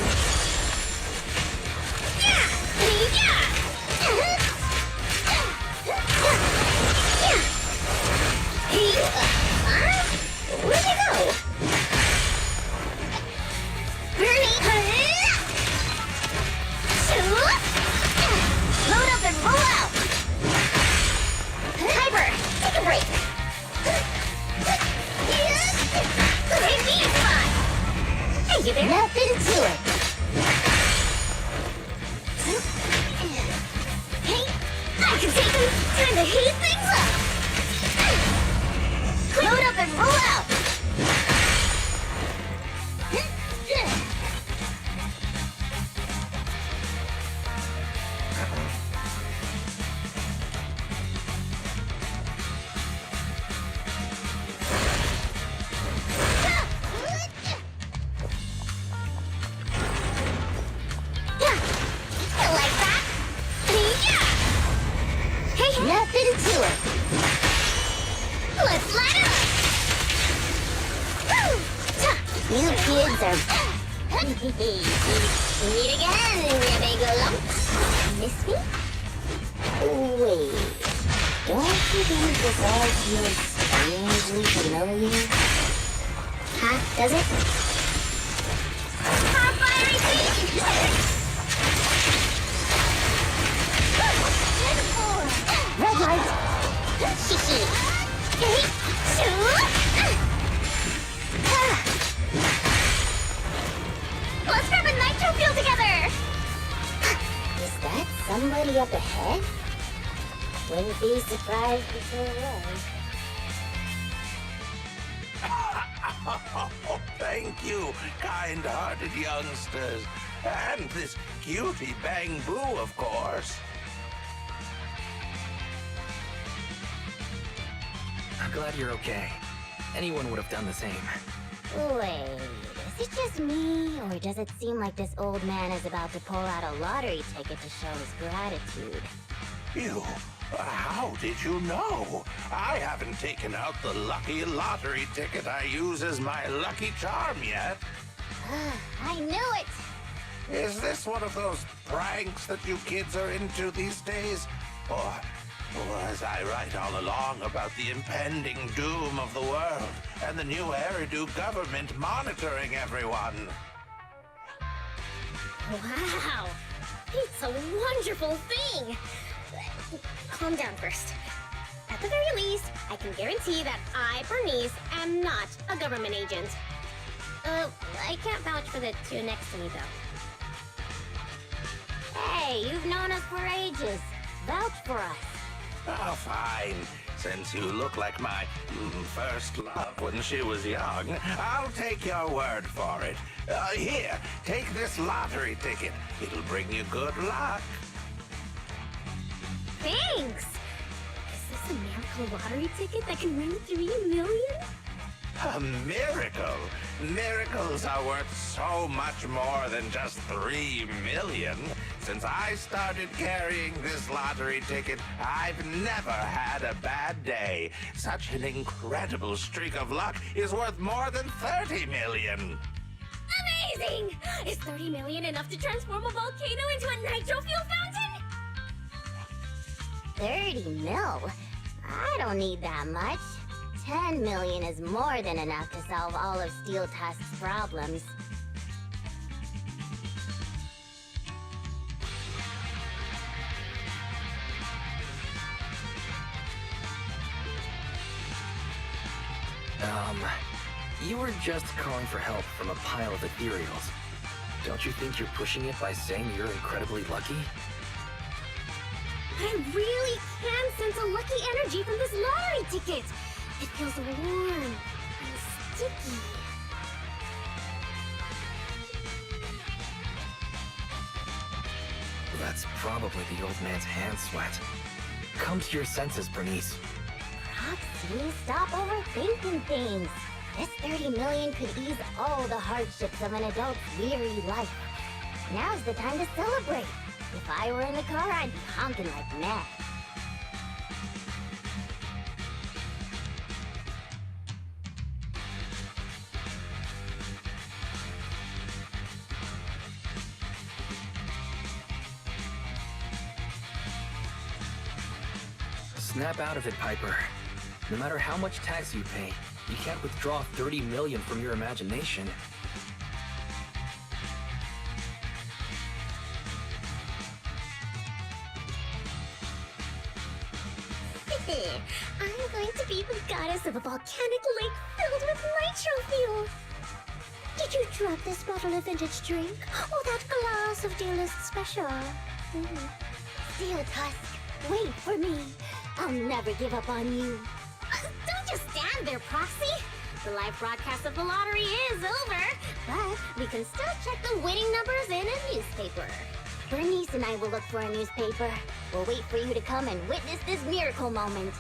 to heat things up! Load up and roll out! Nothing to it. Let's light up. You kids are... Meet again, big lump. Miss me? Wait. Don't you think this all feels strangely familiar? Huh? Does it? Our fiery feet! Red light! Shishi! Let's grab a nitro fuel together! Is that somebody up ahead? Wouldn't be surprised if there was. Oh, thank you, kind-hearted youngsters. And this cutie Bang Boo, of course. I'm glad you're okay. Anyone would have done the same. Wait, is it just me, or does it seem like this old man is about to pull out a lottery ticket to show his gratitude? You? How did you know? I haven't taken out the lucky lottery ticket I use as my lucky charm yet. I knew it! Is this one of those pranks that you kids are into these days? Or was I right all along about the impending doom of the world and the new Eridu government monitoring everyone? Wow! It's a wonderful thing! Calm down first. At the very least, I can guarantee that I, Bernice, am not a government agent. I can't vouch for the two next to me, though. Hey, you've known us for ages. Vouch for us. Oh, fine. Since you look like my first love when she was young, I'll take your word for it. Here, take this lottery ticket. It'll bring you good luck. Thanks! Is this a miracle lottery ticket that can win 3 million? A miracle? Miracles are worth so much more than just 3 million. Since I started carrying this lottery ticket, I've never had a bad day. Such an incredible streak of luck is worth more than 30 million. Amazing! Is 30 million enough to transform a volcano into a nitro fuel fountain? 30 mil? I don't need that much. 10 million is more than enough to solve all of Steel Tusk's problems. You were just calling for help from a pile of ethereals. Don't you think you're pushing it by saying you're incredibly lucky? I really can sense a lucky energy from this lottery ticket. It feels warm and sticky. That's probably the old man's hand sweat. Come to your senses, Bernice. Roxy, stop overthinking things. This 30 million could ease all the hardships of an adult's weary life. Now's the time to celebrate. If I were in the car, I'd be honking like mad. Snap out of it, Piper. No matter how much tax you pay, you can't withdraw 30 million from your imagination. I'm going to be the goddess of a volcanic lake filled with nitro fuel. Did you drop this bottle of vintage drink? Or that glass of dearest special? Steel Tusk, wait for me. I'll never give up on you. Don't just stand there, Proxy. The live broadcast of the lottery is over, but we can still check the winning numbers in a newspaper. Bernice and I will look for a newspaper. We'll wait for you to come and witness this miracle moment.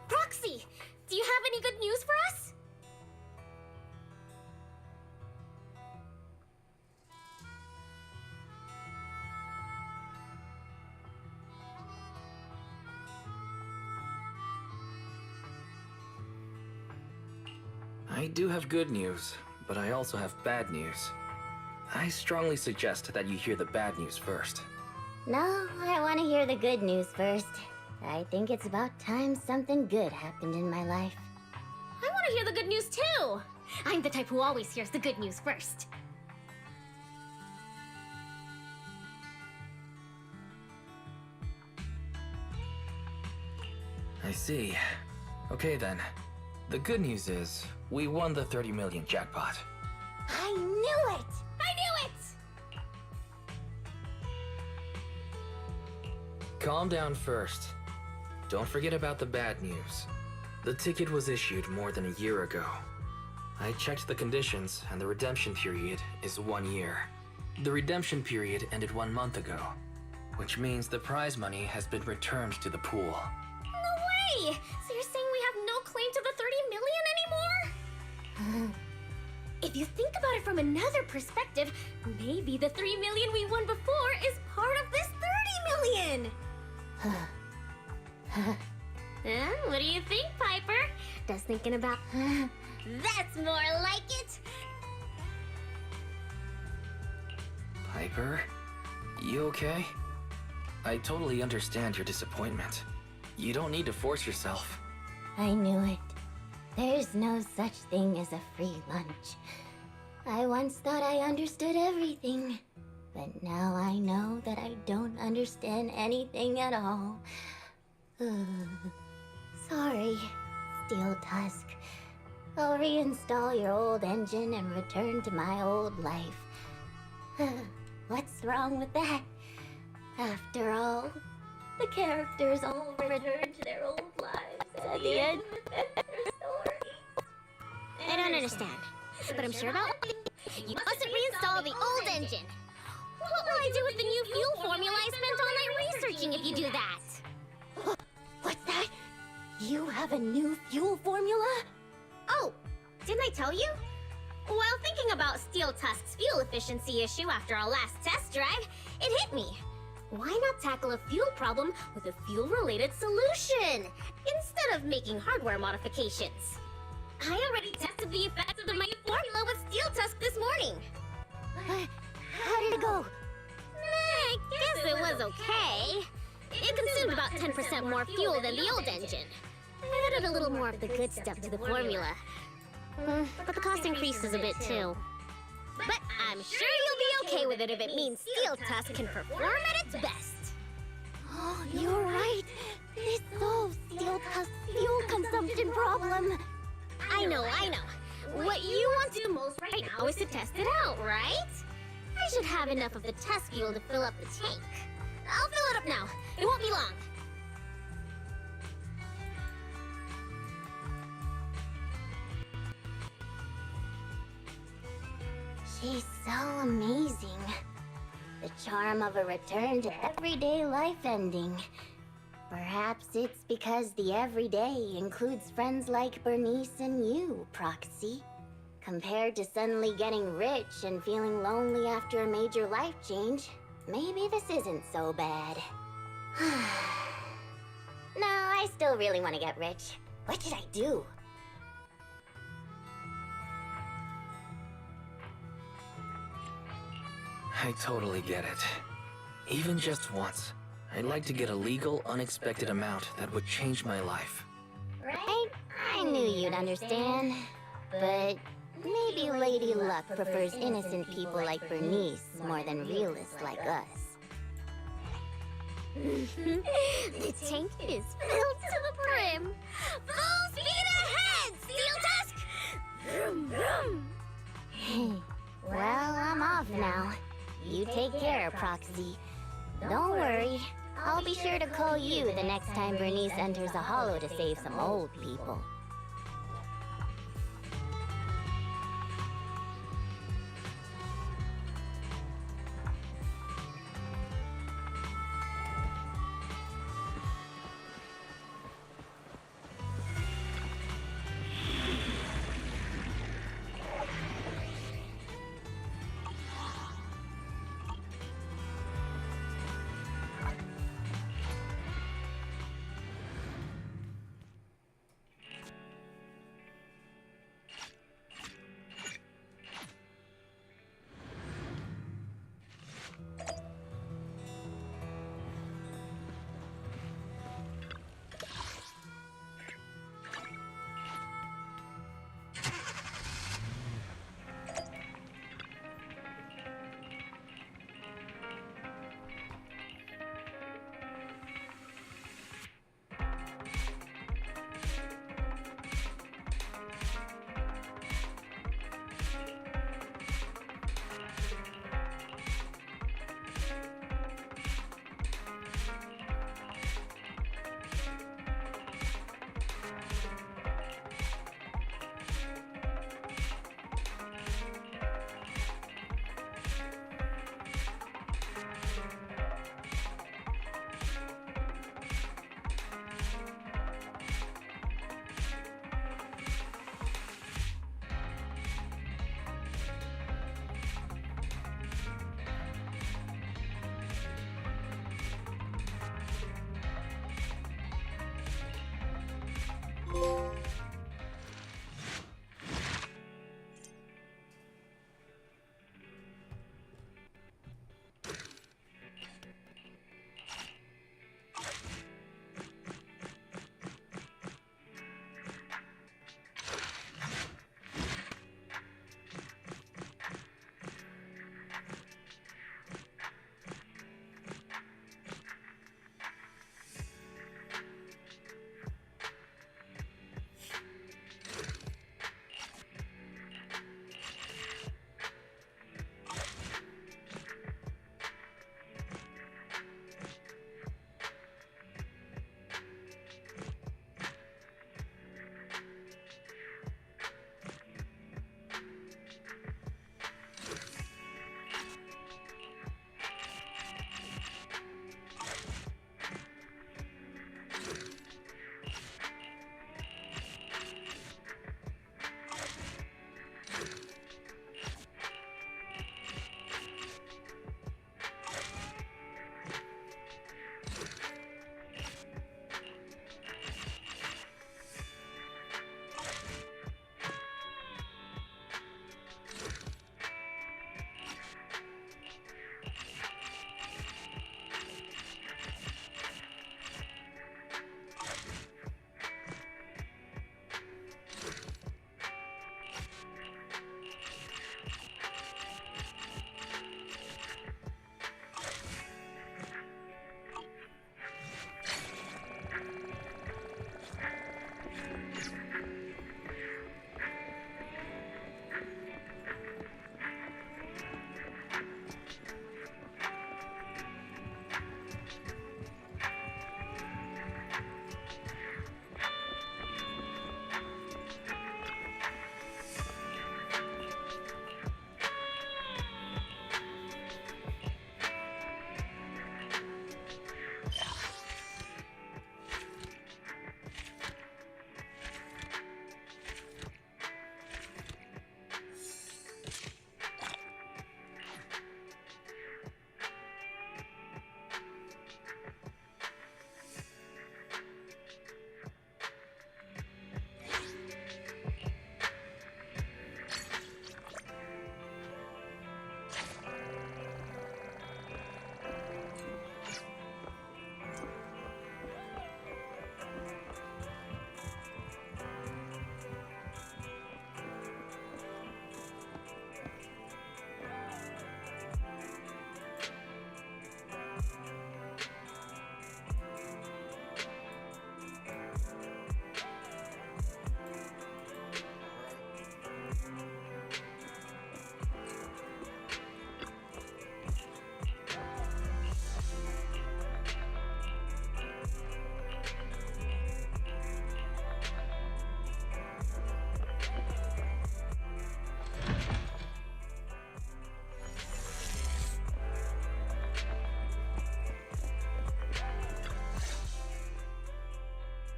Proxy, do you have any good news for us? I do have good news, but I also have bad news. I strongly suggest that you hear the bad news first. No, I want to hear the good news first. I think it's about time something good happened in my life. I want to hear the good news too. I'm the type who always hears the good news first. I see. Okay then. The good news is, we won the 30 million jackpot. I knew it! I knew it! Calm down first. Don't forget about the bad news. The ticket was issued more than a year ago. I checked the conditions, and the redemption period is 1 year. The redemption period ended 1 month ago, which means the prize money has been returned to the pool. No way! So you're saying we have no claim to the 30 million anymore? If you think about it from another perspective, maybe the 3 million we won before is part of this 30 million! What do you think, Piper? Does thinking about that's more like it? Piper? You okay? I totally understand your disappointment. You don't need to force yourself. I knew it. There's no such thing as a free lunch. I once thought I understood everything, but now I know that I don't understand anything at all. Sorry, Steel Tusk. I'll reinstall your old engine and return to my old life. What's wrong with that? After all, the characters all return to their old lives at the end of their story. I don't understand, but I'm sure about one thing. You mustn't reinstall the old engine. What will I do with the new fuel formula I spent all night researching? crushing if you do that. What's that? You have a new fuel formula? Oh, didn't I tell you? While thinking about Steel Tusk's fuel efficiency issue after our last test drive, it hit me. Why not tackle a fuel problem with a fuel-related solution, instead of making hardware modifications? I already tested the effects of the new formula with Steel Tusk this morning. How did it go? I guess it was okay. It consumed about 10% more fuel than the old engine. I added a little more of the good stuff to the formula. But the cost increases a bit too. But I'm sure you'll be okay with it if it means Steel Tusk can perform at its best. Oh, you're right. This solves Steel Tusk's fuel consumption problem. I know. What you want to do most right now is to test it out, right? I should have enough of the test fuel to fill up the tank. I'll fill it up now. It won't be long. She's so amazing. The charm of a return to everyday life ending. Perhaps it's because the everyday includes friends like Bernice and you, Proxy. Compared to suddenly getting rich and feeling lonely after a major life change, maybe this isn't so bad. No, I still really want to get rich. What should I do? I totally get it. Even just once, I'd like to get a legal, unexpected amount that would change my life. Right? I knew you'd understand. But maybe Lady Luck prefers innocent people like Bernice more than realists like us. The tank is filled to the brim. Full speed ahead, Steel Tusk! Vroom, vroom. Well, I'm off now. You take care, Proxy. Don't worry. I'll be sure to call you the next time Bernice enters a hollow to save some old people.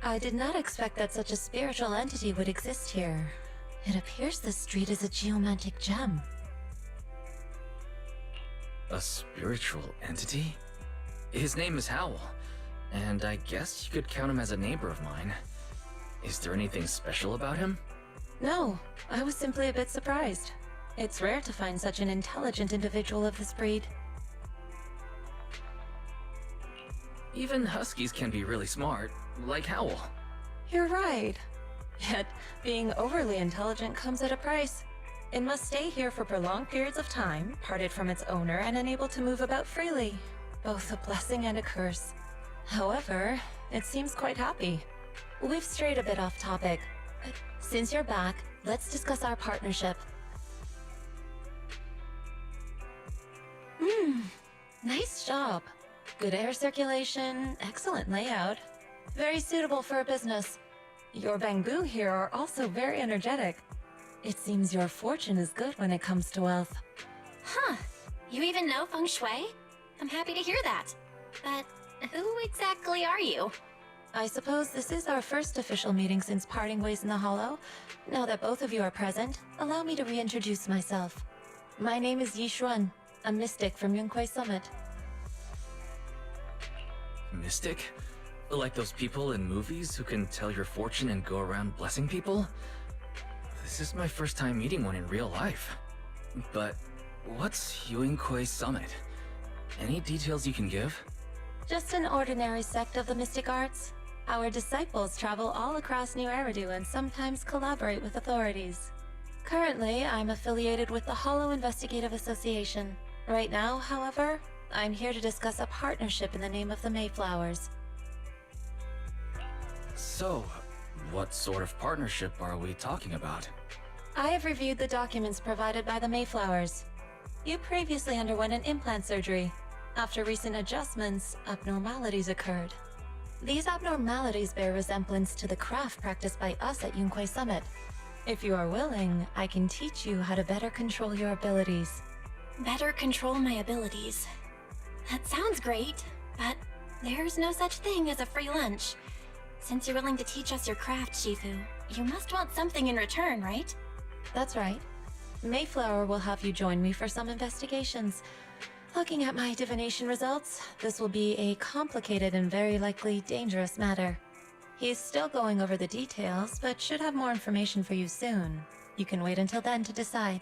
I did not expect that such a spiritual entity would exist here. It appears this street is a geomantic gem. A spiritual entity? His name is Howl, and I guess you could count him as a neighbor of mine. Is there anything special about him? No, I was simply a bit surprised. It's rare to find such an intelligent individual of this breed. Even huskies can be really smart, like Howl. You're right. Yet, being overly intelligent comes at a price. It must stay here for prolonged periods of time, parted from its owner and unable to move about freely. Both a blessing and a curse. However, it seems quite happy. We've strayed a bit off topic. Since you're back, let's discuss our partnership. Nice job. Good air circulation, excellent layout. Very suitable for a business. Your bamboo here are also very energetic. It seems your fortune is good when it comes to wealth. Huh. You even know feng shui? I'm happy to hear that. But who exactly are you? I suppose this is our first official meeting since parting ways in the Hollow. Now that both of you are present, allow me to reintroduce myself. My name is Yi Xuan, a mystic from Yunquei Summit. Mystic? Like those people in movies who can tell your fortune and go around blessing people? This is my first time meeting one in real life. But what's Yunquei Summit? Any details you can give? Just an ordinary sect of the mystic arts. Our disciples travel all across New Eridu and sometimes collaborate with authorities. Currently, I'm affiliated with the Hollow Investigative Association. Right now, however, I'm here to discuss a partnership in the name of the Mayflowers. So, what sort of partnership are we talking about? I have reviewed the documents provided by the Mayflowers. You previously underwent an implant surgery. After recent adjustments, abnormalities occurred. These abnormalities bear resemblance to the craft practiced by us at Yunquei Summit. If you are willing, I can teach you how to better control your abilities. Better control my abilities. That sounds great, but there's no such thing as a free lunch. Since you're willing to teach us your craft, Shifu, you must want something in return, right? That's right. Mayflower will have you join me for some investigations. Looking at my divination results, this will be a complicated and very likely dangerous matter. He's still going over the details, but should have more information for you soon. You can wait until then to decide.